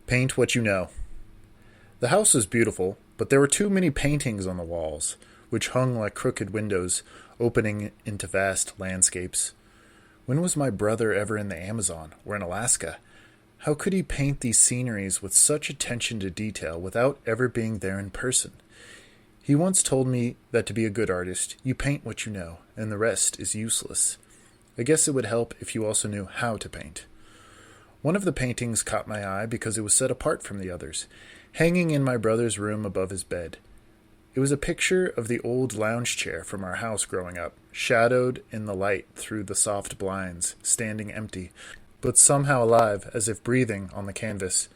Paint what you know. The house was beautiful, but there were too many paintings on the walls, which hung like crooked windows, opening into vast landscapes. When was my brother ever in the Amazon or in Alaska? How could he paint these sceneries with such attention to detail without ever being there in person? He once told me that to be a good artist, you paint what you know, and the rest is useless. I guess it would help if you also knew how to paint. One of the paintings caught my eye because it was set apart from the others, hanging in my brother's room above his bed. It was a picture of the old lounge chair from our house growing up, shadowed in the light through the soft blinds, standing empty, but somehow alive, as if breathing on the canvas.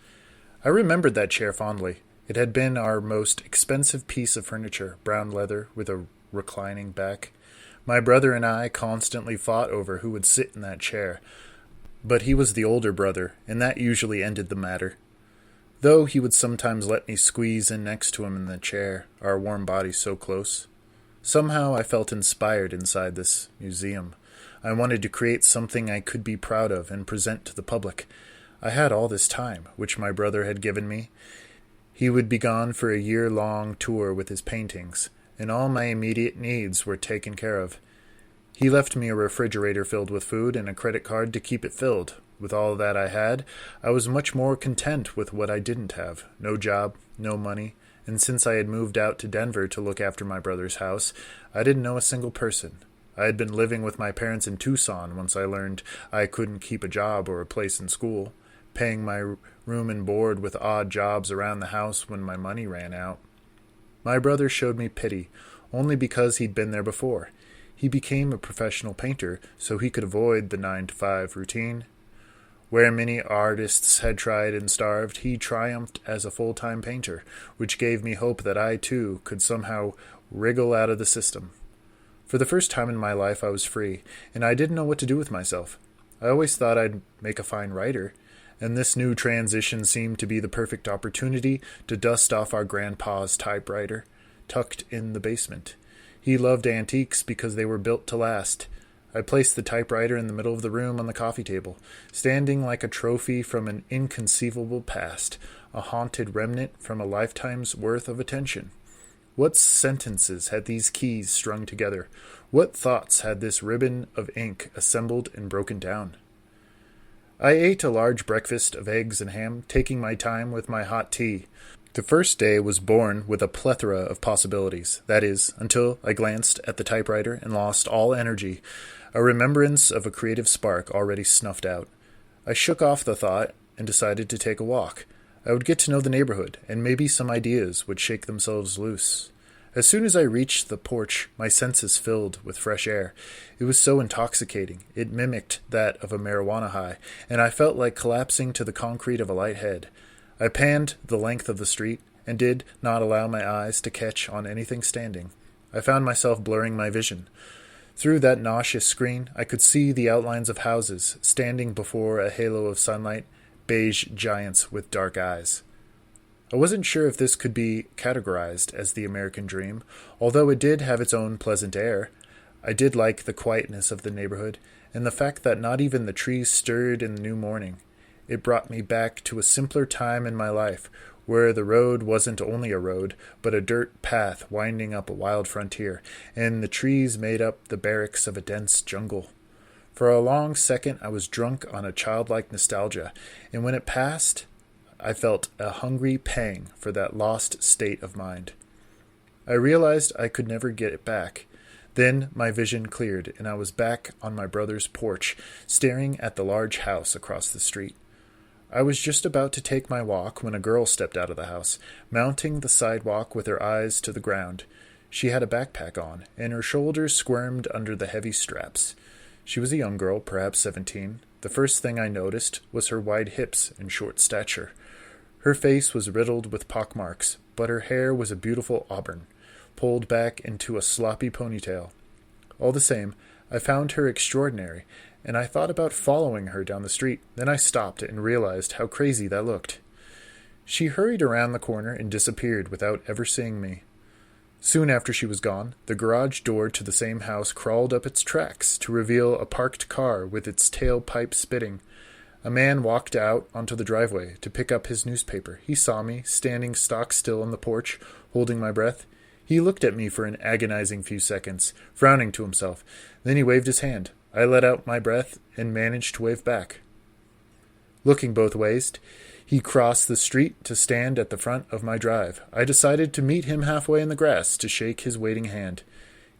I remembered that chair fondly. It had been our most expensive piece of furniture, brown leather with a reclining back. My brother and I constantly fought over who would sit in that chair, but he was the older brother, and that usually ended the matter. Though he would sometimes let me squeeze in next to him in the chair, our warm bodies so close. Somehow I felt inspired inside this museum. I wanted to create something I could be proud of and present to the public. I had all this time, which my brother had given me. He would be gone for a year-long tour with his paintings, and all my immediate needs were taken care of. He left me a refrigerator filled with food and a credit card to keep it filled. With all that I had, I was much more content with what I didn't have. No job, no money, and since I had moved out to Denver to look after my brother's house, I didn't know a single person. I had been living with my parents in Tucson once I learned I couldn't keep a job or a place in school, paying my room and board with odd jobs around the house when my money ran out. My brother showed me pity, only because he'd been there before. He became a professional painter so he could avoid the 9-to-5 routine. Where many artists had tried and starved, he triumphed as a full-time painter, which gave me hope that I, too, could somehow wriggle out of the system. For the first time in my life I was free, and I didn't know what to do with myself. I always thought I'd make a fine writer, and this new transition seemed to be the perfect opportunity to dust off our grandpa's typewriter, tucked in the basement. He loved antiques because they were built to last. I placed the typewriter in the middle of the room on the coffee table, standing like a trophy from an inconceivable past, a haunted remnant from a lifetime's worth of attention. What sentences had these keys strung together? What thoughts had this ribbon of ink assembled and broken down? I ate a large breakfast of eggs and ham, taking my time with my hot tea. The first day was born with a plethora of possibilities, that is, until I glanced at the typewriter and lost all energy, a remembrance of a creative spark already snuffed out. I shook off the thought and decided to take a walk. I would get to know the neighborhood, and maybe some ideas would shake themselves loose. As soon as I reached the porch, my senses filled with fresh air. It was so intoxicating. It mimicked that of a marijuana high, and I felt like collapsing to the concrete of a light head. I panned the length of the street and did not allow my eyes to catch on anything standing. I found myself blurring my vision. Through that nauseous screen, I could see the outlines of houses, standing before a halo of sunlight, beige giants with dark eyes. I wasn't sure if this could be categorized as the American dream, although it did have its own pleasant air. I did like the quietness of the neighborhood, and the fact that not even the trees stirred in the new morning. It brought me back to a simpler time in my life, where the road wasn't only a road, but a dirt path winding up a wild frontier, and the trees made up the barracks of a dense jungle. For a long second I was drunk on a childlike nostalgia, and when it passed, I felt a hungry pang for that lost state of mind. I realized I could never get it back. Then my vision cleared, and I was back on my brother's porch, staring at the large house across the street. I was just about to take my walk when a girl stepped out of the house, mounting the sidewalk with her eyes to the ground. She had a backpack on, and her shoulders squirmed under the heavy straps. She was a young girl, perhaps 17. The first thing I noticed was her wide hips and short stature. Her face was riddled with pockmarks, but her hair was a beautiful auburn, pulled back into a sloppy ponytail. All the same, I found her extraordinary, and I thought about following her down the street. Then I stopped and realized how crazy that looked. She hurried around the corner and disappeared without ever seeing me. Soon after she was gone, the garage door to the same house crawled up its tracks to reveal a parked car with its tailpipe spitting. A man walked out onto the driveway to pick up his newspaper. He saw me, standing stock still on the porch, holding my breath. He looked at me for an agonizing few seconds, frowning to himself. Then he waved his hand. I let out my breath and managed to wave back. Looking both ways, he crossed the street to stand at the front of my drive. I decided to meet him halfway in the grass to shake his waiting hand.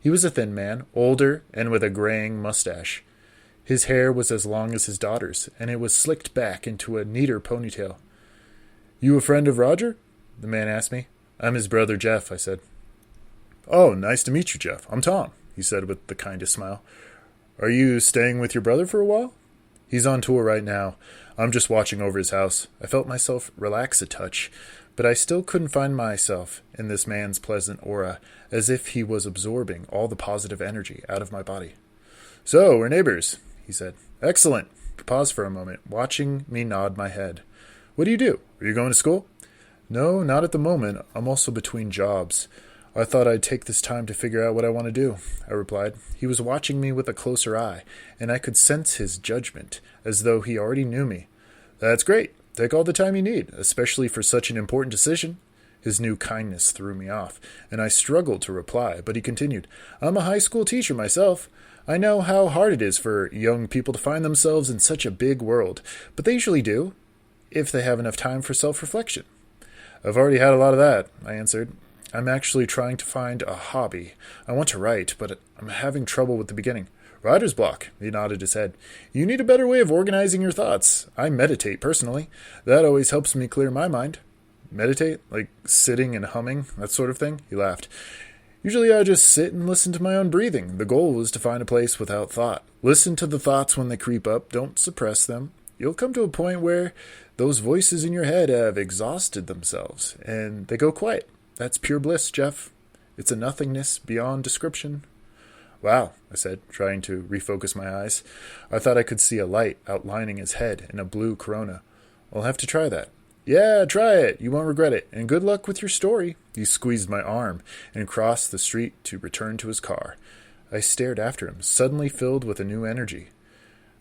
He was a thin man, older and with a graying mustache. His hair was as long as his daughter's, and it was slicked back into a neater ponytail. "You a friend of Roger?" the man asked me. "I'm his brother Jeff," I said. "Oh, nice to meet you, Jeff. I'm Tom," he said with the kindest smile. "Are you staying with your brother for a while?" "He's on tour right now. I'm just watching over his house." I felt myself relax a touch, but I still couldn't find myself in this man's pleasant aura, as if he was absorbing all the positive energy out of my body. "So, we're neighbors," he said. "Excellent." He paused for a moment, watching me nod my head. "What do you do? Are you going to school?" "No, not at the moment. I'm also between jobs. I thought I'd take this time to figure out what I want to do," I replied. He was watching me with a closer eye, and I could sense his judgment, as though he already knew me. "That's great. Take all the time you need, especially for such an important decision." His new kindness threw me off, and I struggled to reply, but he continued, "I'm a high school teacher myself. I know how hard it is for young people to find themselves in such a big world, but they usually do, if they have enough time for self-reflection." "I've already had a lot of that," I answered. "I'm actually trying to find a hobby. I want to write, but I'm having trouble with the beginning." "Writer's block," he nodded his head. "You need a better way of organizing your thoughts. I meditate, personally. That always helps me clear my mind." "Meditate? Like sitting and humming, that sort of thing?" He laughed. "Usually I just sit and listen to my own breathing. The goal is to find a place without thought. Listen to the thoughts when they creep up. Don't suppress them. You'll come to a point where those voices in your head have exhausted themselves, and they go quiet. That's pure bliss, Jeff. It's a nothingness beyond description." "Wow," I said, trying to refocus my eyes. I thought I could see a light outlining his head in a blue corona. "I'll have to try that." "Yeah, try it. You won't regret it. And good luck with your story." He squeezed my arm and crossed the street to return to his car. I stared after him, suddenly filled with a new energy.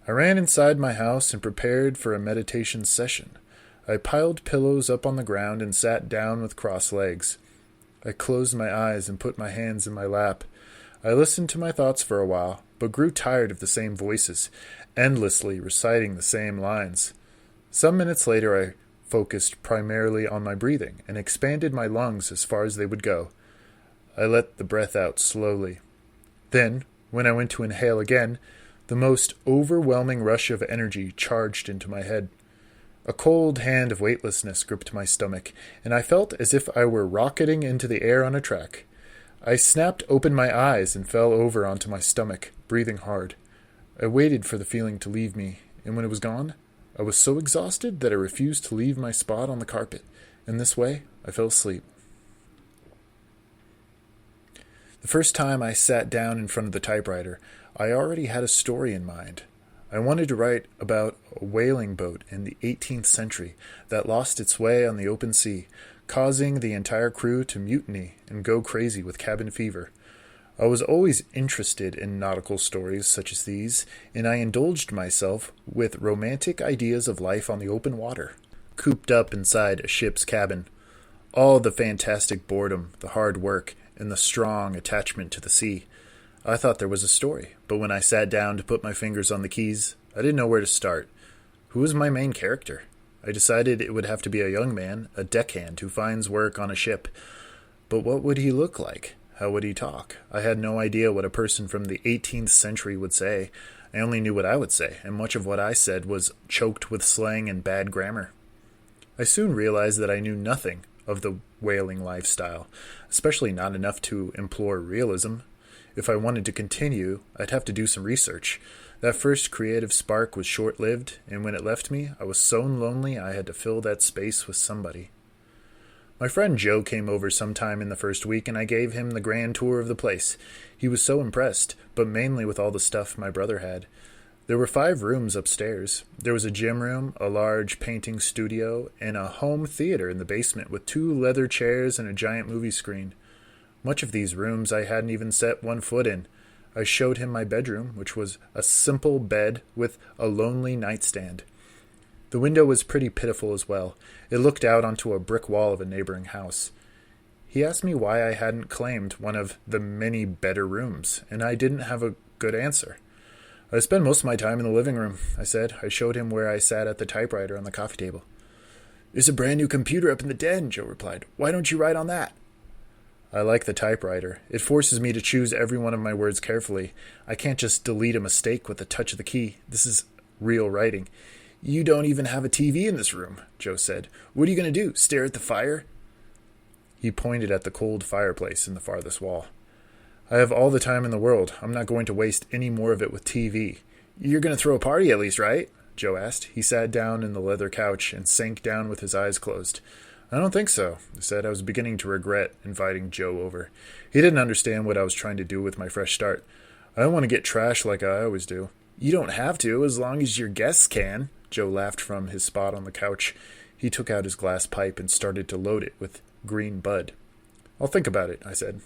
I ran inside my house and prepared for a meditation session. I piled pillows up on the ground and sat down with crossed legs. I closed my eyes and put my hands in my lap. I listened to my thoughts for a while, but grew tired of the same voices, endlessly reciting the same lines. Some minutes later I focused primarily on my breathing and expanded my lungs as far as they would go. I let the breath out slowly. Then, when I went to inhale again, the most overwhelming rush of energy charged into my head. A cold hand of weightlessness gripped my stomach, and I felt as if I were rocketing into the air on a track. I snapped open my eyes and fell over onto my stomach, breathing hard. I waited for the feeling to leave me, and when it was gone, I was so exhausted that I refused to leave my spot on the carpet. In this way, I fell asleep. The first time I sat down in front of the typewriter, I already had a story in mind. I wanted to write about a whaling boat in the 18th century that lost its way on the open sea, causing the entire crew to mutiny and go crazy with cabin fever. I was always interested in nautical stories such as these, and I indulged myself with romantic ideas of life on the open water, cooped up inside a ship's cabin. All the fantastic boredom, the hard work, and the strong attachment to the sea. I thought there was a story, but when I sat down to put my fingers on the keys, I didn't know where to start. Who was my main character? I decided it would have to be a young man, a deckhand who finds work on a ship. But what would he look like? How would he talk? I had no idea what a person from the 18th century would say. I only knew what I would say, and much of what I said was choked with slang and bad grammar. I soon realized that I knew nothing of the whaling lifestyle, especially not enough to implore realism. If I wanted to continue, I'd have to do some research. That first creative spark was short-lived, and when it left me, I was so lonely I had to fill that space with somebody. My friend Joe came over sometime in the first week, and I gave him the grand tour of the place. He was so impressed, but mainly with all the stuff my brother had. There were 5 rooms upstairs. There was a gym room, a large painting studio, and a home theater in the basement with 2 leather chairs and a giant movie screen. Much of these rooms I hadn't even set one foot in. I showed him my bedroom, which was a simple bed with a lonely nightstand. The window was pretty pitiful as well. It looked out onto a brick wall of a neighboring house. He asked me why I hadn't claimed one of the many better rooms, and I didn't have a good answer. I spend most of my time in the living room, I said. I showed him where I sat at the typewriter on the coffee table. There's a brand new computer up in the den, Joe replied. Why don't you write on that? I like the typewriter. It forces me to choose every one of my words carefully. I can't just delete a mistake with a touch of the key. This is real writing. You don't even have a TV in this room, Joe said. What are you going to do, stare at the fire? He pointed at the cold fireplace in the farthest wall. I have all the time in the world. I'm not going to waste any more of it with TV. You're going to throw a party at least, right? Joe asked. He sat down in the leather couch and sank down with his eyes closed. I don't think so, I said. I was beginning to regret inviting Joe over. He didn't understand what I was trying to do with my fresh start. I don't want to get trashed like I always do. You don't have to, as long as your guests can. Joe laughed from his spot on the couch. He took out his glass pipe and started to load it with green bud. I'll think about it, I said.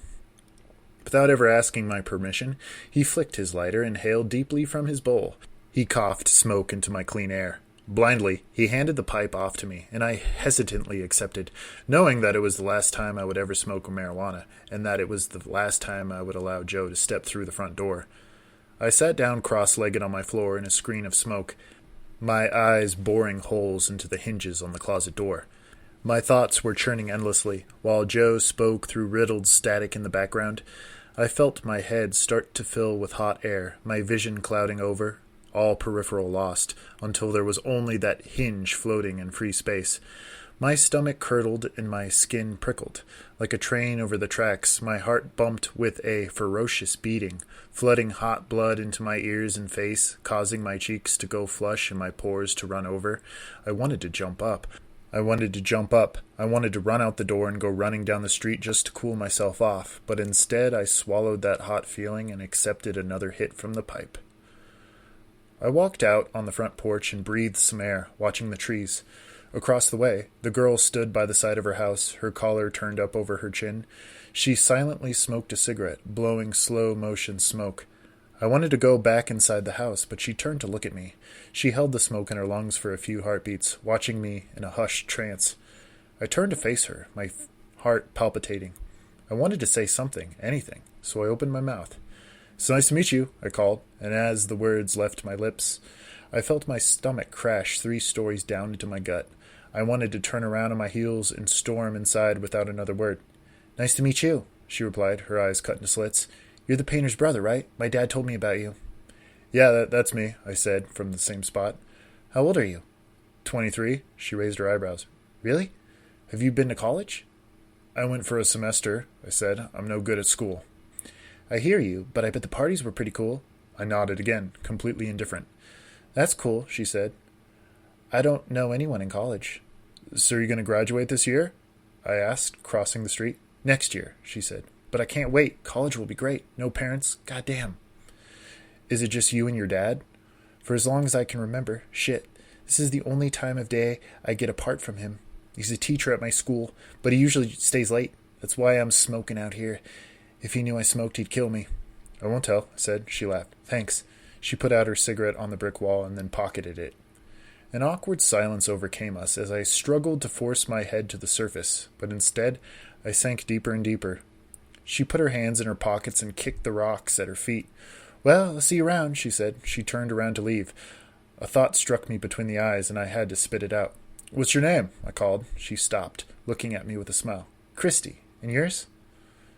Without ever asking my permission, he flicked his lighter and hailed deeply from his bowl. He coughed smoke into my clean air. Blindly, he handed the pipe off to me, and I hesitantly accepted, knowing that it was the last time I would ever smoke marijuana, and that it was the last time I would allow Joe to step through the front door. I sat down cross-legged on my floor in a screen of smoke, my eyes boring holes into the hinges on the closet door. My thoughts were churning endlessly, while Joe spoke through riddled static in the background. I felt my head start to fill with hot air, my vision clouding over, all peripheral lost, until there was only that hinge floating in free space. My stomach curdled and my skin prickled. Like a train over the tracks, my heart bumped with a ferocious beating, flooding hot blood into my ears and face, causing my cheeks to go flush and my pores to run over. I wanted to jump up. I wanted to run out the door and go running down the street just to cool myself off, but instead I swallowed that hot feeling and accepted another hit from the pipe. I walked out on the front porch and breathed some air, watching the trees. Across the way, the girl stood by the side of her house, her collar turned up over her chin. She silently smoked a cigarette, blowing slow-motion smoke. I wanted to go back inside the house, but she turned to look at me. She held the smoke in her lungs for a few heartbeats, watching me in a hushed trance. I turned to face her, my heart palpitating. I wanted to say something, anything, so I opened my mouth. It's nice to meet you, I called, and as the words left my lips, I felt my stomach crash 3 stories down into my gut. I wanted to turn around on my heels and storm inside without another word. Nice to meet you, she replied, her eyes cut into slits. You're the painter's brother, right? My dad told me about you. Yeah, that's me, I said, from the same spot. How old are you? 23, she raised her eyebrows. Really? Have you been to college? I went for a semester, I said. I'm no good at school. I hear you, but I bet the parties were pretty cool. I nodded again, completely indifferent. That's cool, she said. I don't know anyone in college. So are you going to graduate this year? I asked, crossing the street. Next year, she said. But I can't wait. College will be great. No parents. Goddamn. Is it just you and your dad? For as long as I can remember. Shit. This is the only time of day I get apart from him. He's a teacher at my school, but he usually stays late. That's why I'm smoking out here. If he knew I smoked, he'd kill me. I won't tell, I said. She laughed. Thanks. She put out her cigarette on the brick wall and then pocketed it. An awkward silence overcame us as I struggled to force my head to the surface, but instead I sank deeper and deeper. She put her hands in her pockets and kicked the rocks at her feet. Well, I'll see you around, she said. She turned around to leave. A thought struck me between the eyes, and I had to spit it out. What's your name? I called. She stopped, looking at me with a smile. Christy. And yours?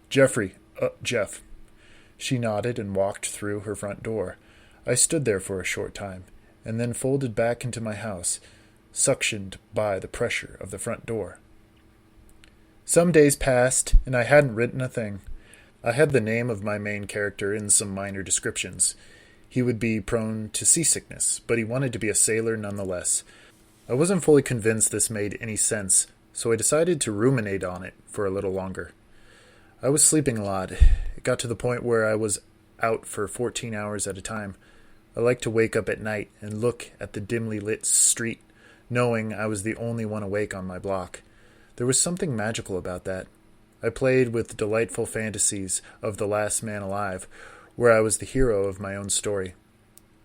Jeffrey. Jeff. She nodded and walked through her front door. I stood there for a short time, and then folded back into my house, suctioned by the pressure of the front door. Some days passed, and I hadn't written a thing. I had the name of my main character and some minor descriptions. He would be prone to seasickness, but he wanted to be a sailor nonetheless. I wasn't fully convinced this made any sense, so I decided to ruminate on it for a little longer. I was sleeping a lot. It got to the point where I was out for 14 hours at a time. I liked to wake up at night and look at the dimly lit street, knowing I was the only one awake on my block. There was something magical about that. I played with delightful fantasies of the last man alive, where I was the hero of my own story.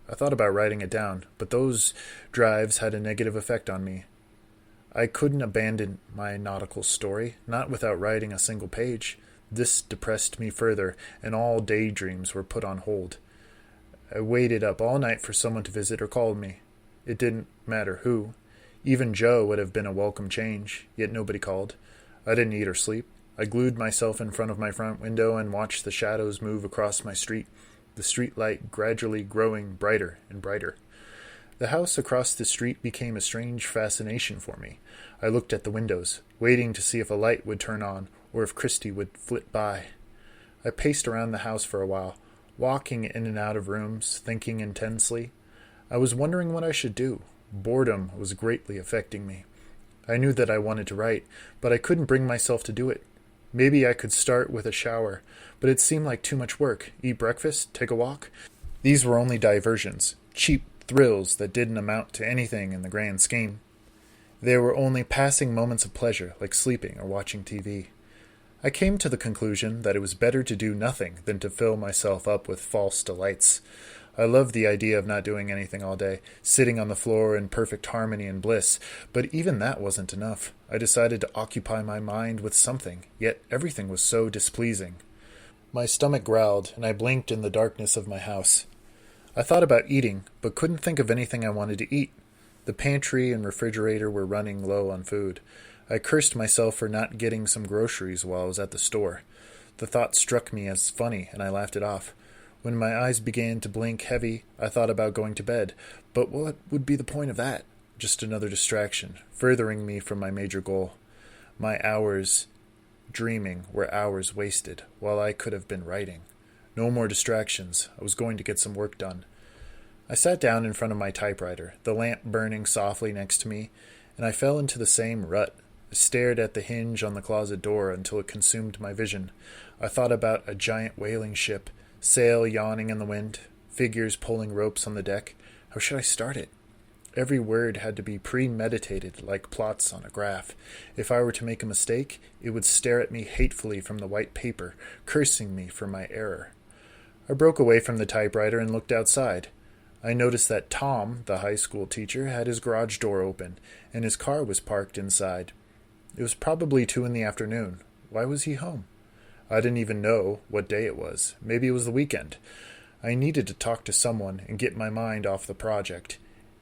I thought about writing it down, but those drives had a negative effect on me. I couldn't abandon my nautical story, not without writing a single page. This depressed me further, and all daydreams were put on hold. I waited up all night for someone to visit or call me. It didn't matter who. Even Joe would have been a welcome change, yet nobody called. I didn't eat or sleep. I glued myself in front of my front window and watched the shadows move across my street, the street light gradually growing brighter and brighter. The house across the street became a strange fascination for me. I looked at the windows, waiting to see if a light would turn on or if Christy would flit by. I paced around the house for a while, walking in and out of rooms, thinking intensely. I was wondering what I should do. Boredom was greatly affecting me. I knew that I wanted to write, but I couldn't bring myself to do it. Maybe I could start with a shower, but it seemed like too much work. Eat breakfast, take a walk. These were only diversions, cheap thrills that didn't amount to anything in the grand scheme. They were only passing moments of pleasure, like sleeping or watching TV. I came to the conclusion that it was better to do nothing than to fill myself up with false delights. I loved the idea of not doing anything all day, sitting on the floor in perfect harmony and bliss, but even that wasn't enough. I decided to occupy my mind with something, yet everything was so displeasing. My stomach growled, and I blinked in the darkness of my house. I thought about eating, but couldn't think of anything I wanted to eat. The pantry and refrigerator were running low on food. I cursed myself for not getting some groceries while I was at the store. The thought struck me as funny, and I laughed it off. When my eyes began to blink heavy, I thought about going to bed. But what would be the point of that? Just another distraction, furthering me from my major goal. My hours dreaming were hours wasted, while I could have been writing. No more distractions. I was going to get some work done. I sat down in front of my typewriter, the lamp burning softly next to me, and I fell into the same rut. I stared at the hinge on the closet door until it consumed my vision. I thought about a giant whaling ship, sail yawning in the wind, figures pulling ropes on the deck. How should I start it? Every word had to be premeditated, like plots on a graph. If I were to make a mistake, it would stare at me hatefully from the white paper, cursing me for my error. I broke away from the typewriter and looked outside. I noticed that Tom, the high school teacher, had his garage door open, and his car was parked inside. It was probably 2 p.m. Why was he home? I didn't even know what day it was. Maybe it was the weekend. I needed to talk to someone and get my mind off the project.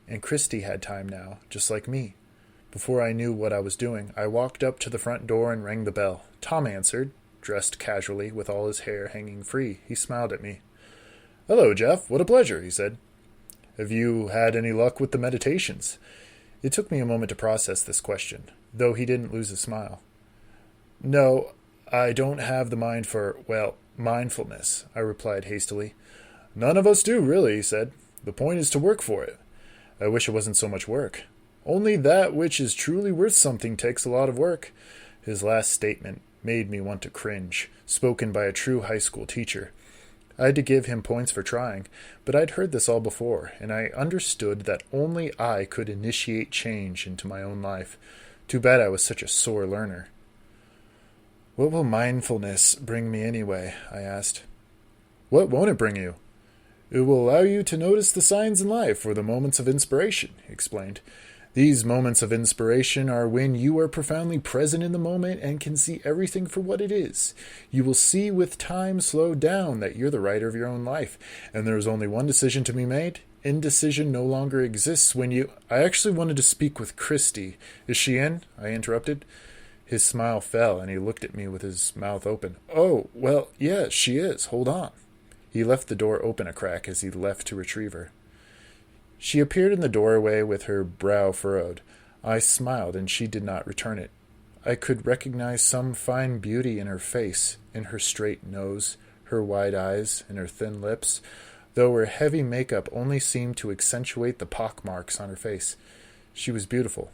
And Christy had time now, just like me. Before I knew what I was doing, I walked up to the front door and rang the bell. Tom answered, dressed casually, with all his hair hanging free. He smiled at me. "Hello, Jeff. What a pleasure," he said. "Have you had any luck with the meditations?" It took me a moment to process this question, though he didn't lose his smile. "No, I don't have the mind for, mindfulness," I replied hastily. "None of us do, really," he said. "The point is to work for it." I wish it wasn't so much work. Only that which is truly worth something takes a lot of work. His last statement made me want to cringe, spoken by a true high school teacher. I had to give him points for trying, but I'd heard this all before, and I understood that only I could initiate change into my own life. Too bad I was such a sore learner. "What will mindfulness bring me anyway?" I asked. "What won't it bring you?" "It will allow you to notice the signs in life or the moments of inspiration," he explained. "These moments of inspiration are when you are profoundly present in the moment and can see everything for what it is. You will see with time slowed down that you're the writer of your own life, and there is only one decision to be made. Indecision no longer exists when you—" "I actually wanted to speak with Christy. Is she in?" I interrupted. His smile fell, and he looked at me with his mouth open. "Oh, well, yes, she is. Hold on." He left the door open a crack as he left to retrieve her. She appeared in the doorway with her brow furrowed. I smiled, and she did not return it. I could recognize some fine beauty in her face, in her straight nose, her wide eyes, and her thin lips, though her heavy makeup only seemed to accentuate the pockmarks on her face. She was beautiful.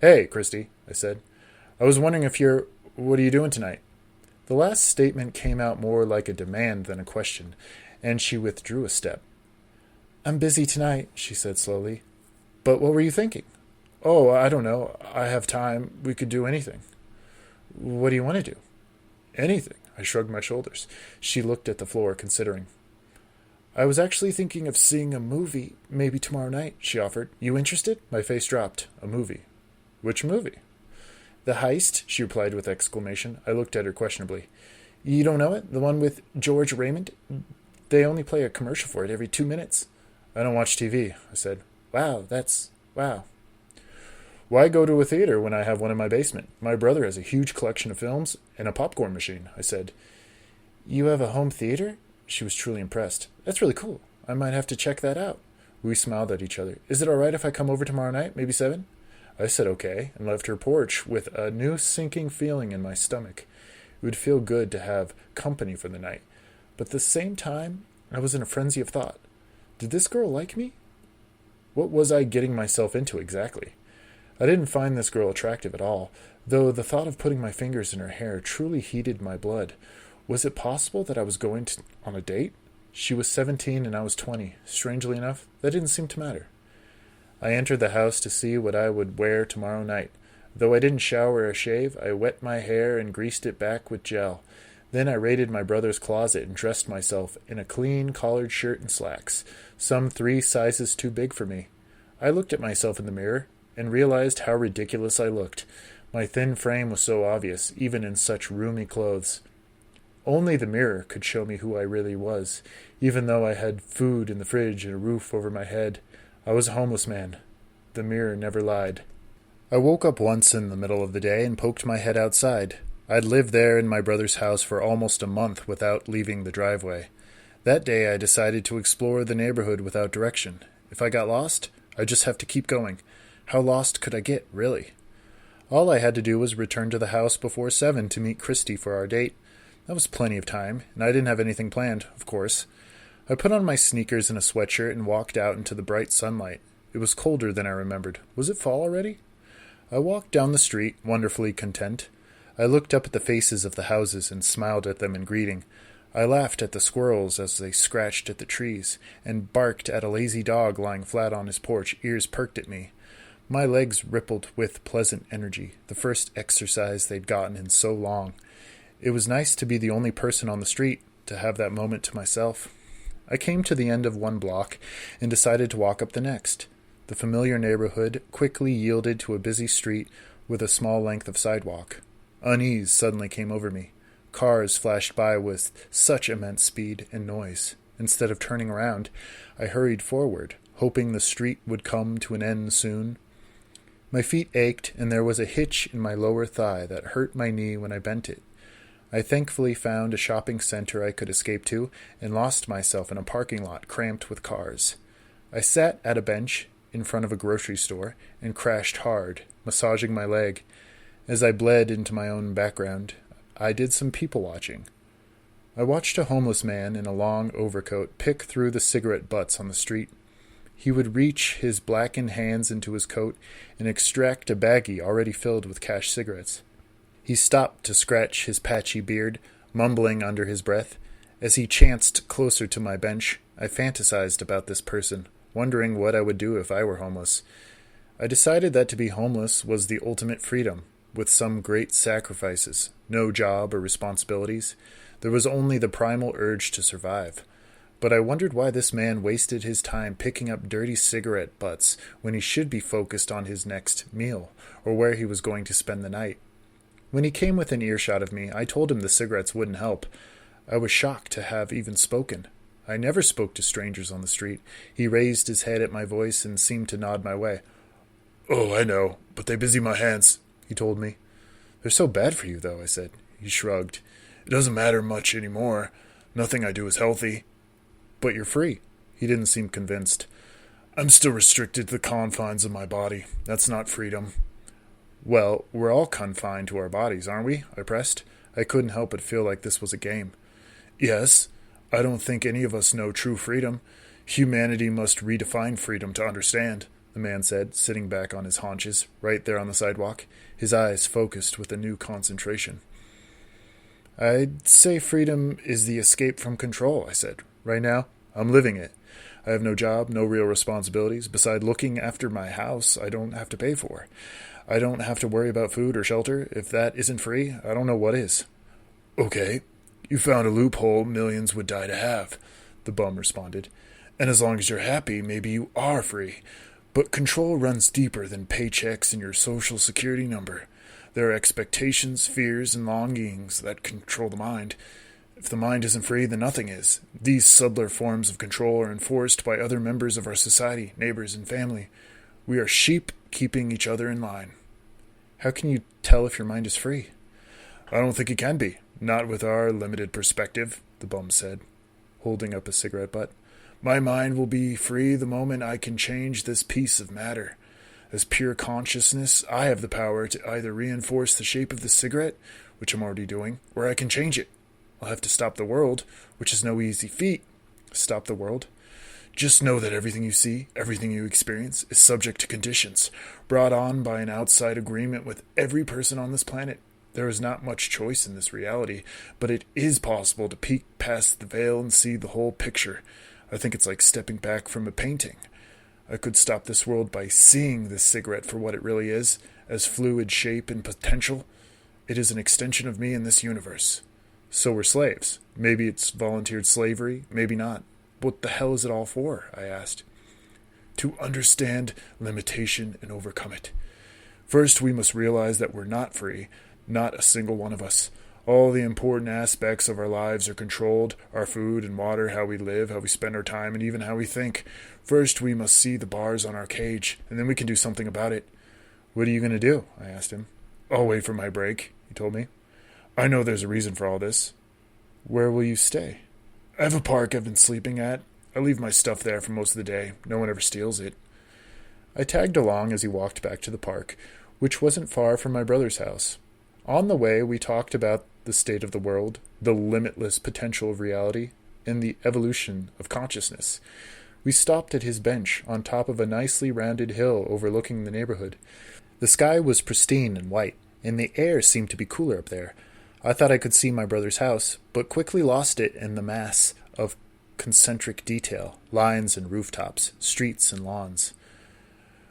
"Hey, Christy," I said. "I was wondering if what are you doing tonight?" The last statement came out more like a demand than a question, and she withdrew a step. "I'm busy tonight," she said slowly. "But what were you thinking?" "Oh, I don't know. I have time. We could do anything." "What do you want to do?" "Anything." I shrugged my shoulders. She looked at the floor, considering. I was actually thinking of seeing a movie, maybe tomorrow night, she offered. You interested? My face dropped. A movie. Which movie? The Heist, she replied with exclamation. I looked at her questionably. You don't know it? The one with George Raymond? They only play a commercial for it every 2 minutes. I don't watch TV, I said. Wow. Why go to a theater when I have one in my basement? My brother has a huge collection of films and a popcorn machine, I said. You have a home theater? She was truly impressed. That's really cool. I might have to check that out. We smiled at each other. Is it all right if I come over tomorrow night, maybe 7? I said okay, and left her porch with a new sinking feeling in my stomach. It would feel good to have company for the night. But at the same time, I was in a frenzy of thought. Did this girl like me? What was I getting myself into exactly? I didn't find this girl attractive at all, though the thought of putting my fingers in her hair truly heated my blood. Was it possible that I was going on a date? She was 17 and I was 20. Strangely enough, that didn't seem to matter. I entered the house to see what I would wear tomorrow night. Though I didn't shower or shave, I wet my hair and greased it back with gel. Then I raided my brother's closet and dressed myself in a clean collared shirt and slacks, some 3 sizes too big for me. I looked at myself in the mirror and realized how ridiculous I looked. My thin frame was so obvious, even in such roomy clothes. Only the mirror could show me who I really was, even though I had food in the fridge and a roof over my head. I was a homeless man. The mirror never lied. I woke up once in the middle of the day and poked my head outside. I'd lived there in my brother's house for almost a month without leaving the driveway. That day I decided to explore the neighborhood without direction. If I got lost, I'd just have to keep going. How lost could I get, really? All I had to do was return to the house before 7 to meet Christy for our date. That was plenty of time, and I didn't have anything planned, of course. I put on my sneakers and a sweatshirt and walked out into the bright sunlight. It was colder than I remembered. Was it fall already? I walked down the street, wonderfully content. I looked up at the faces of the houses and smiled at them in greeting. I laughed at the squirrels as they scratched at the trees, and barked at a lazy dog lying flat on his porch, ears perked at me. My legs rippled with pleasant energy, the first exercise they'd gotten in so long. It was nice to be the only person on the street, to have that moment to myself. I came to the end of one block and decided to walk up the next. The familiar neighborhood quickly yielded to a busy street with a small length of sidewalk. Unease suddenly came over me. Cars flashed by with such immense speed and noise. Instead of turning around, I hurried forward, hoping the street would come to an end soon. My feet ached, and there was a hitch in my lower thigh that hurt my knee when I bent it. I thankfully found a shopping center I could escape to and lost myself in a parking lot cramped with cars. I sat at a bench in front of a grocery store and crashed hard, massaging my leg. As I bled into my own background, I did some people watching. I watched a homeless man in a long overcoat pick through the cigarette butts on the street. He would reach his blackened hands into his coat and extract a baggie already filled with cash cigarettes. He stopped to scratch his patchy beard, mumbling under his breath. As he chanced closer to my bench, I fantasized about this person, wondering what I would do if I were homeless. I decided that to be homeless was the ultimate freedom, with some great sacrifices, no job or responsibilities. There was only the primal urge to survive. But I wondered why this man wasted his time picking up dirty cigarette butts when he should be focused on his next meal, or where he was going to spend the night. When he came within earshot of me, I told him the cigarettes wouldn't help. I was shocked to have even spoken. I never spoke to strangers on the street. He raised his head at my voice and seemed to nod my way. "Oh, I know, but they busy my hands," he told me. "They're so bad for you, though," I said. He shrugged. "It doesn't matter much anymore. Nothing I do is healthy." "But you're free." He didn't seem convinced. "I'm still restricted to the confines of my body. That's not freedom." "Well, we're all confined to our bodies, aren't we?" I pressed. I couldn't help but feel like this was a game. "Yes. I don't think any of us know true freedom. Humanity must redefine freedom to understand," the man said, sitting back on his haunches, right there on the sidewalk, his eyes focused with a new concentration. "I'd say freedom is the escape from control," I said. "Right now, I'm living it. I have no job, no real responsibilities. Beside looking after my house, I don't have to pay for. I don't have to worry about food or shelter. If that isn't free, I don't know what is." "Okay, you found a loophole millions would die to have. the bum responded. And as long as you're happy, maybe you are free. But control runs deeper than paychecks and your social security number. There are expectations, fears, and longings that control the mind. If the mind isn't free, then nothing is. These subtler forms of control are enforced by other members of our society, neighbors, and family. We are sheep keeping each other in line. How can you tell if your mind is free? I don't think it can be. Not with our limited perspective, the bum said, holding up a cigarette butt. My mind will be free the moment I can change this piece of matter. As pure consciousness, I have the power to either reinforce the shape of the cigarette, which I'm already doing, or I can change it. I'll have to stop the world, which is no easy feat. Stop the world? Just know that everything you see, everything you experience, is subject to conditions, brought on by an outside agreement with every person on this planet. There is not much choice in this reality, but it is possible to peek past the veil and see the whole picture. I think it's like stepping back from a painting. I could stop this world by seeing this cigarette for what it really is, as fluid shape and potential. It is an extension of me in this universe. So we're slaves. Maybe it's volunteered slavery, maybe not. What the hell is it all for? I asked. To understand limitation and overcome it. First, we must realize that we're not free, not a single one of us. All the important aspects of our lives are controlled, our food and water, how we live, how we spend our time, and even how we think. First, we must see the bars on our cage, and then we can do something about it. What are you going to do? I asked him. I'll wait for my break, he told me. I know there's a reason for all this. Where will you stay? I have a park I've been sleeping at. I leave my stuff there for most of the day. No one ever steals it. I tagged along as he walked back to the park, which wasn't far from my brother's house. On the way, we talked about the state of the world, the limitless potential of reality, and the evolution of consciousness. We stopped at his bench on top of a nicely rounded hill overlooking the neighborhood. The sky was pristine and white, and the air seemed to be cooler up there. I thought I could see my brother's house, but quickly lost it in the mass of concentric detail, lines and rooftops, streets and lawns.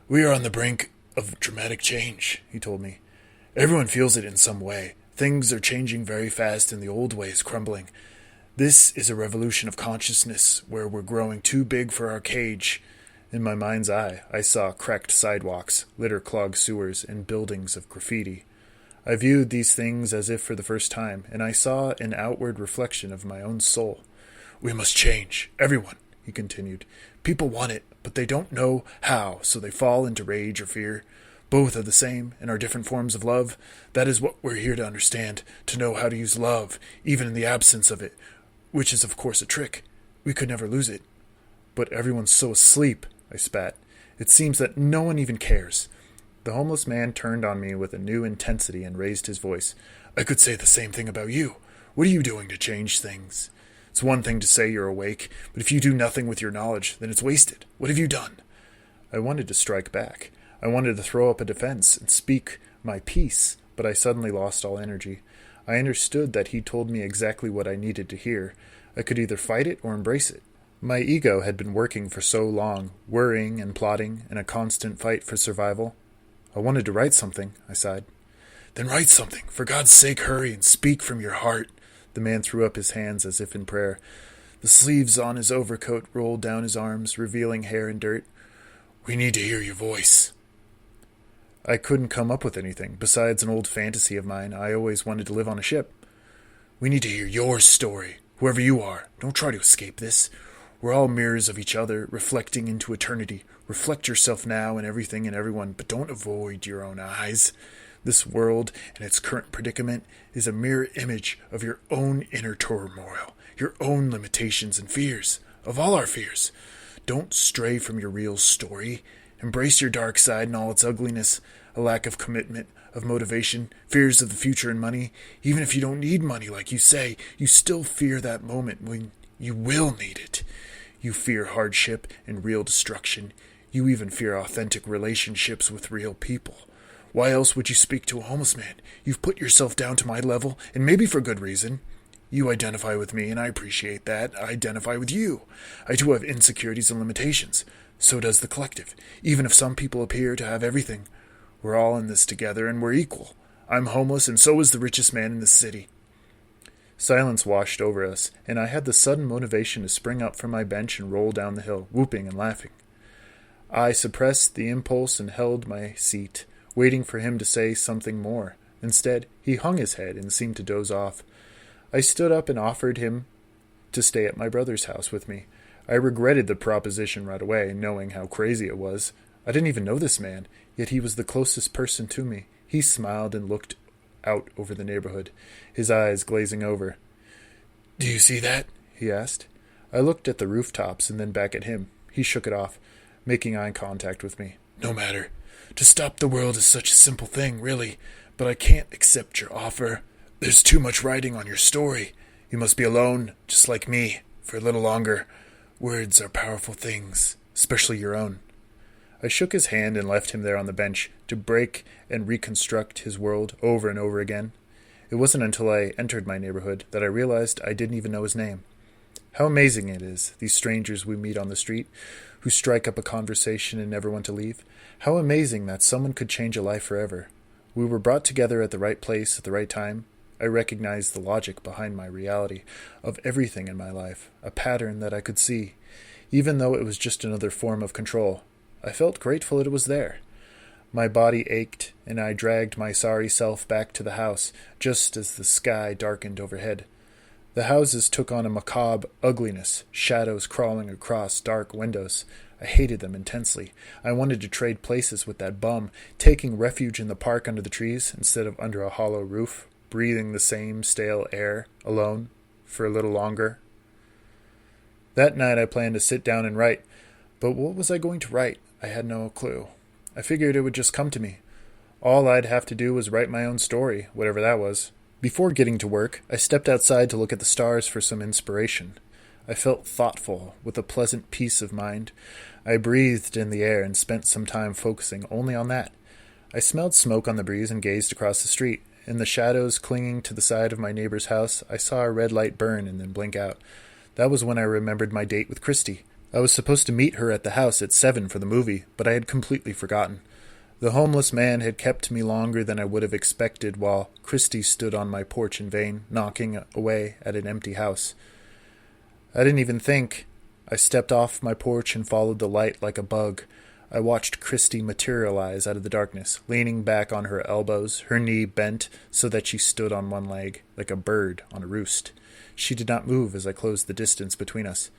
We are on the brink of dramatic change, he told me. Everyone feels it in some way. Things are changing very fast and the old way is crumbling. This is a revolution of consciousness where we're growing too big for our cage. In my mind's eye, I saw cracked sidewalks, litter-clogged sewers, and buildings of graffiti. I viewed these things as if for the first time, and I saw an outward reflection of my own soul. We must change. Everyone, he continued. People want it, but they don't know how, so they fall into rage or fear. Both are the same and are different forms of love. That is what we're here to understand, to know how to use love, even in the absence of it, which is of course a trick. We could never lose it. But everyone's so asleep, I spat. It seems that no one even cares. The homeless man turned on me with a new intensity and raised his voice. I could say the same thing about you. What are you doing to change things? It's one thing to say you're awake, but if you do nothing with your knowledge, then it's wasted. What have you done? I wanted to strike back. I wanted to throw up a defense and speak my piece, but I suddenly lost all energy. I understood that he told me exactly what I needed to hear. I could either fight it or embrace it. My ego had been working for so long, worrying and plotting in a constant fight for survival. I wanted to write something, I sighed. Then write something. For God's sake, hurry and speak from your heart. The man threw up his hands as if in prayer. The sleeves on his overcoat rolled down his arms, revealing hair and dirt. We need to hear your voice. I couldn't come up with anything. Besides an old fantasy of mine, I always wanted to live on a ship. We need to hear your story, whoever you are. Don't try to escape this. We're all mirrors of each other, reflecting into eternity. Reflect yourself now in everything and everyone, but don't avoid your own eyes. This world and its current predicament is a mirror image of your own inner turmoil, your own limitations and fears, of all our fears. Don't stray from your real story. Embrace your dark side and all its ugliness, a lack of commitment, of motivation, fears of the future and money. Even if you don't need money, like you say, you still fear that moment when you will need it. You fear hardship and real destruction. You even fear authentic relationships with real people. Why else would you speak to a homeless man? You've put yourself down to my level, and maybe for good reason. You identify with me, and I appreciate that. I identify with you. I too have insecurities and limitations. So does the collective. Even if some people appear to have everything, we're all in this together and we're equal. I'm homeless and so is the richest man in the city. Silence washed over us, and I had the sudden motivation to spring up from my bench and roll down the hill, whooping and laughing. I suppressed the impulse and held my seat, waiting for him to say something more. Instead, he hung his head and seemed to doze off. I stood up and offered him to stay at my brother's house with me. I regretted the proposition right away, knowing how crazy it was. I didn't even know this man, yet he was the closest person to me. He smiled and looked out over the neighborhood, his eyes glazing over. "Do you see that?" he asked. I looked at the rooftops and then back at him. He shook it off, making eye contact with me. "No matter. To stop the world is such a simple thing, really, but I can't accept your offer. There's too much writing on your story. You must be alone, just like me, for a little longer. Words are powerful things, especially your own." I shook his hand and left him there on the bench to break and reconstruct his world over and over again. It wasn't until I entered my neighborhood that I realized I didn't even know his name. How amazing it is, these strangers we meet on the street, who strike up a conversation and never want to leave. How amazing that someone could change a life forever. We were brought together at the right place at the right time. I recognized the logic behind my reality of everything in my life, a pattern that I could see, even though it was just another form of control. I felt grateful it was there. My body ached, and I dragged my sorry self back to the house, just as the sky darkened overhead. The houses took on a macabre ugliness, shadows crawling across dark windows. I hated them intensely. I wanted to trade places with that bum, taking refuge in the park under the trees instead of under a hollow roof, breathing the same stale air, alone, for a little longer. That night I planned to sit down and write, but what was I going to write? I had no clue. I figured it would just come to me. All I'd have to do was write my own story, whatever that was. Before getting to work, I stepped outside to look at the stars for some inspiration. I felt thoughtful, with a pleasant peace of mind. I breathed in the air and spent some time focusing only on that. I smelled smoke on the breeze and gazed across the street. In the shadows clinging to the side of my neighbor's house, I saw a red light burn and then blink out. That was when I remembered my date with Christy. I was supposed to meet her at the house at 7 for the movie, but I had completely forgotten. The homeless man had kept me longer than I would have expected while Christy stood on my porch in vain, knocking away at an empty house. I didn't even think. I stepped off my porch and followed the light like a bug. I watched Christy materialize out of the darkness, leaning back on her elbows, her knee bent so that she stood on one leg, like a bird on a roost. She did not move as I closed the distance between us.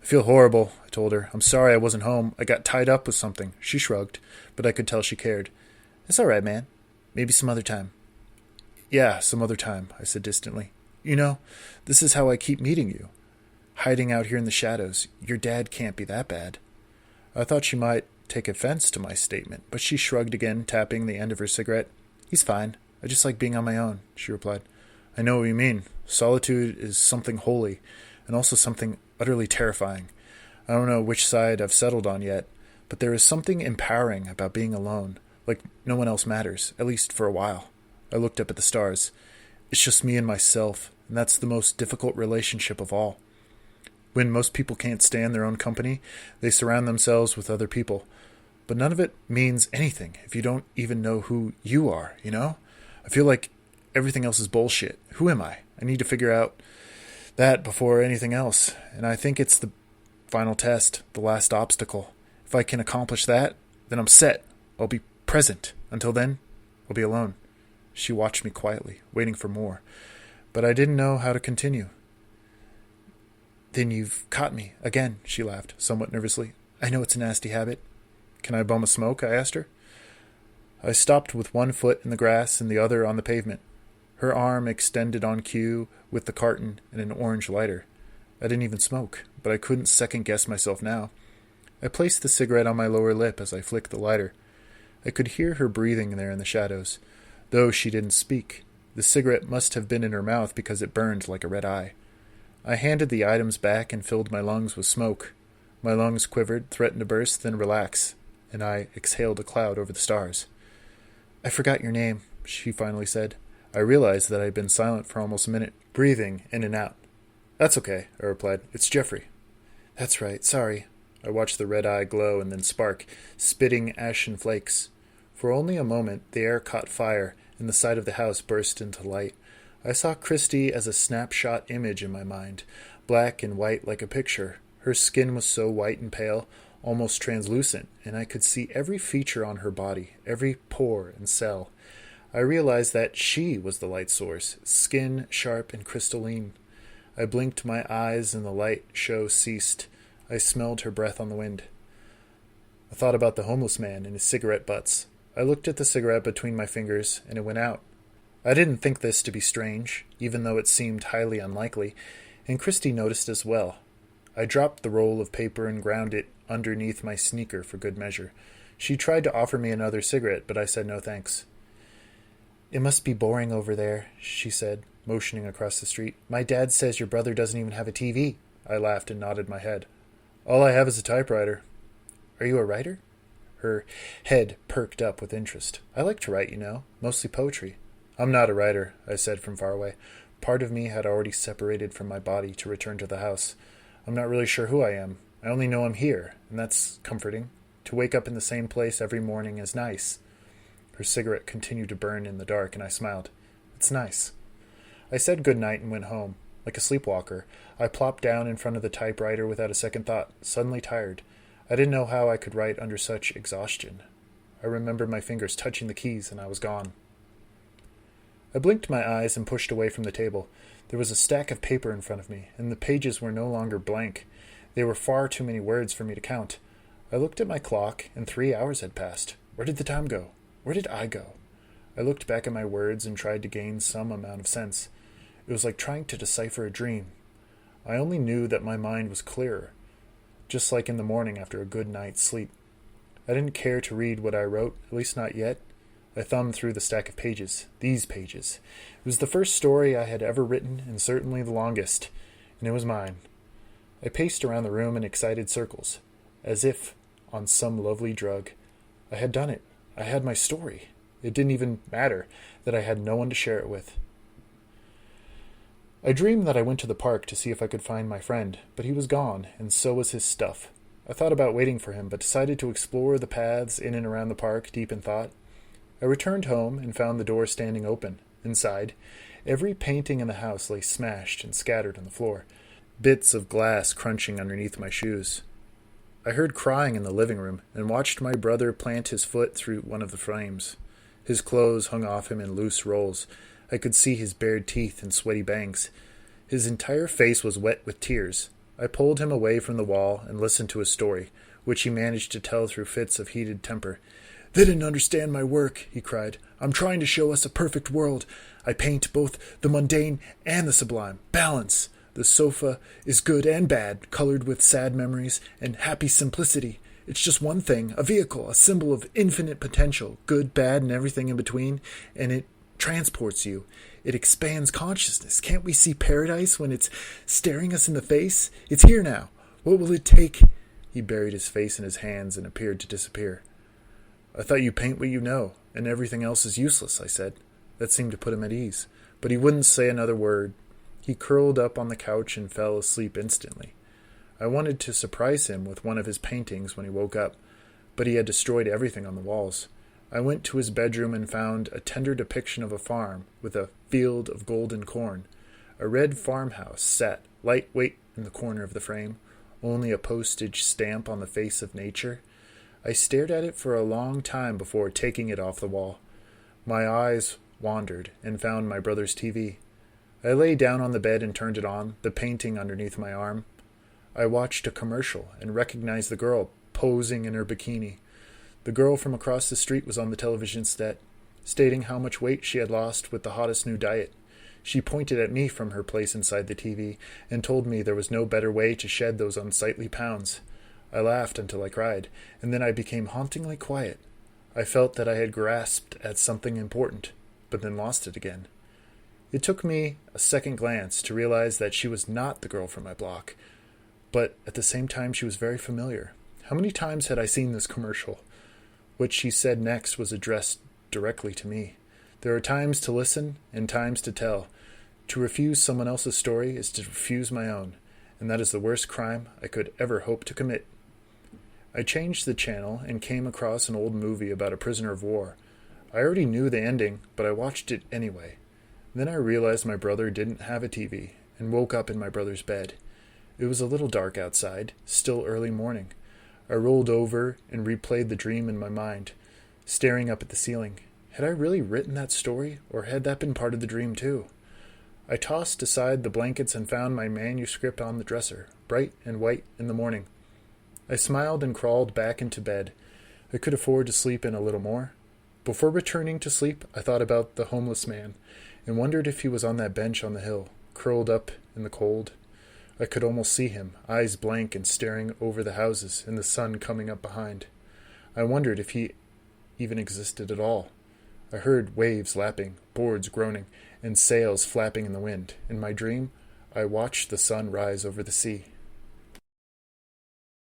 "I feel horrible," I told her. "I'm sorry I wasn't home. I got tied up with something." She shrugged, but I could tell she cared. "It's all right, man. Maybe some other time." "Yeah, some other time," I said distantly. "You know, this is how I keep meeting you. Hiding out here in the shadows. Your dad can't be that bad." I thought she might take offense to my statement, but she shrugged again, tapping the end of her cigarette. "He's fine. I just like being on my own," she replied. "I know what you mean. Solitude is something holy, and also something utterly terrifying. I don't know which side I've settled on yet, but there is something empowering about being alone, like no one else matters, at least for a while." I looked up at the stars. "It's just me and myself, and that's the most difficult relationship of all. When most people can't stand their own company, they surround themselves with other people. But none of it means anything if you don't even know who you are, you know? I feel like everything else is bullshit. Who am I? I need to figure out that before anything else, and I think it's the final test, the last obstacle. If I can accomplish that, then I'm set. I'll be present. Until then, I'll be alone." She watched me quietly, waiting for more, but I didn't know how to continue. "Then you've caught me again," she laughed, somewhat nervously. "I know it's a nasty habit." "Can I bum a smoke?" I asked her. I stopped with one foot in the grass and the other on the pavement. Her arm extended on cue with the carton and an orange lighter. I didn't even smoke, but I couldn't second-guess myself now. I placed the cigarette on my lower lip as I flicked the lighter. I could hear her breathing there in the shadows, though she didn't speak. The cigarette must have been in her mouth because it burned like a red eye. I handed the items back and filled my lungs with smoke. My lungs quivered, threatened to burst, then relax, and I exhaled a cloud over the stars. "I forgot your name," she finally said. I realized that I had been silent for almost a minute, breathing in and out. "That's okay," I replied. "It's Jeffrey." "That's right. Sorry." I watched the red eye glow and then spark, spitting ashen flakes. For only a moment, the air caught fire, and the side of the house burst into light. I saw Christy as a snapshot image in my mind, black and white like a picture. Her skin was so white and pale, almost translucent, and I could see every feature on her body, every pore and cell. I realized that she was the light source, skin sharp and crystalline. I blinked my eyes and the light show ceased. I smelled her breath on the wind. I thought about the homeless man and his cigarette butts. I looked at the cigarette between my fingers, and it went out. I didn't think this to be strange, even though it seemed highly unlikely, and Christy noticed as well. I dropped the roll of paper and ground it underneath my sneaker for good measure. She tried to offer me another cigarette, but I said no thanks. "It must be boring over there," she said, motioning across the street. "My dad says your brother doesn't even have a TV." I laughed and nodded my head. "All I have is a typewriter." "Are you a writer?" Her head perked up with interest. "I like to write, you know, mostly poetry." "I'm not a writer," I said from far away. Part of me had already separated from my body to return to the house. "I'm not really sure who I am. I only know I'm here, and that's comforting. To wake up in the same place every morning is nice." Her cigarette continued to burn in the dark, and I smiled. "It's nice." I said good night and went home. Like a sleepwalker, I plopped down in front of the typewriter without a second thought, suddenly tired. I didn't know how I could write under such exhaustion. I remembered my fingers touching the keys, and I was gone. I blinked my eyes and pushed away from the table. There was a stack of paper in front of me, and the pages were no longer blank. They were far too many words for me to count. I looked at my clock, and 3 hours had passed. Where did the time go? Where did I go? I looked back at my words and tried to gain some amount of sense. It was like trying to decipher a dream. I only knew that my mind was clearer, just like in the morning after a good night's sleep. I didn't care to read what I wrote, at least not yet. I thumbed through the stack of pages. These pages. It was the first story I had ever written, and certainly the longest, and it was mine. I paced around the room in excited circles, as if, on some lovely drug, I had done it. I had my story. It didn't even matter that I had no one to share it with. I dreamed that I went to the park to see if I could find my friend, but he was gone, and so was his stuff. I thought about waiting for him, but decided to explore the paths in and around the park, deep in thought. I returned home and found the door standing open. Inside, every painting in the house lay smashed and scattered on the floor, bits of glass crunching underneath my shoes. I heard crying in the living room and watched my brother plant his foot through one of the frames. His clothes hung off him in loose rolls. I could see his bared teeth and sweaty bangs. His entire face was wet with tears. I pulled him away from the wall and listened to his story, which he managed to tell through fits of heated temper. "They didn't understand my work," he cried. "I'm trying to show us a perfect world. I paint both the mundane and the sublime. Balance. The sofa is good and bad, colored with sad memories and happy simplicity. It's just one thing, a vehicle, a symbol of infinite potential, good, bad, and everything in between, and it transports you. It expands consciousness. Can't we see paradise when it's staring us in the face? It's here now. What will it take?" He buried his face in his hands and appeared to disappear. "I thought you paint what you know, and everything else is useless," I said. That seemed to put him at ease. But he wouldn't say another word. He curled up on the couch and fell asleep instantly. I wanted to surprise him with one of his paintings when he woke up, but he had destroyed everything on the walls. I went to his bedroom and found a tender depiction of a farm with a field of golden corn. A red farmhouse sat lightweight in the corner of the frame, only a postage stamp on the face of nature. I stared at it for a long time before taking it off the wall. My eyes wandered and found my brother's TV. I lay down on the bed and turned it on, the painting underneath my arm. I watched a commercial and recognized the girl posing in her bikini. The girl from across the street was on the television set, stating how much weight she had lost with the hottest new diet. She pointed at me from her place inside the TV and told me there was no better way to shed those unsightly pounds. I laughed until I cried, and then I became hauntingly quiet. I felt that I had grasped at something important, but then lost it again. It took me a second glance to realize that she was not the girl from my block, but at the same time she was very familiar. How many times had I seen this commercial? What she said next was addressed directly to me. There are times to listen and times to tell. To refuse someone else's story is to refuse my own, and that is the worst crime I could ever hope to commit. I changed the channel and came across an old movie about a prisoner of war. I already knew the ending, but I watched it anyway. Then I realized my brother didn't have a TV and woke up in my brother's bed. It was a little dark outside, still early morning. I rolled over and replayed the dream in my mind, staring up at the ceiling. Had I really written that story, or had that been part of the dream too? I tossed aside the blankets and found my manuscript on the dresser, bright and white in the morning. I smiled and crawled back into bed. I could afford to sleep in a little more. Before returning to sleep, I thought about the homeless man and wondered if he was on that bench on the hill, curled up in the cold. I could almost see him, eyes blank and staring over the houses and the sun coming up behind. I wondered if he even existed at all. I heard waves lapping, boards groaning, and sails flapping in the wind. In my dream, I watched the sun rise over the sea.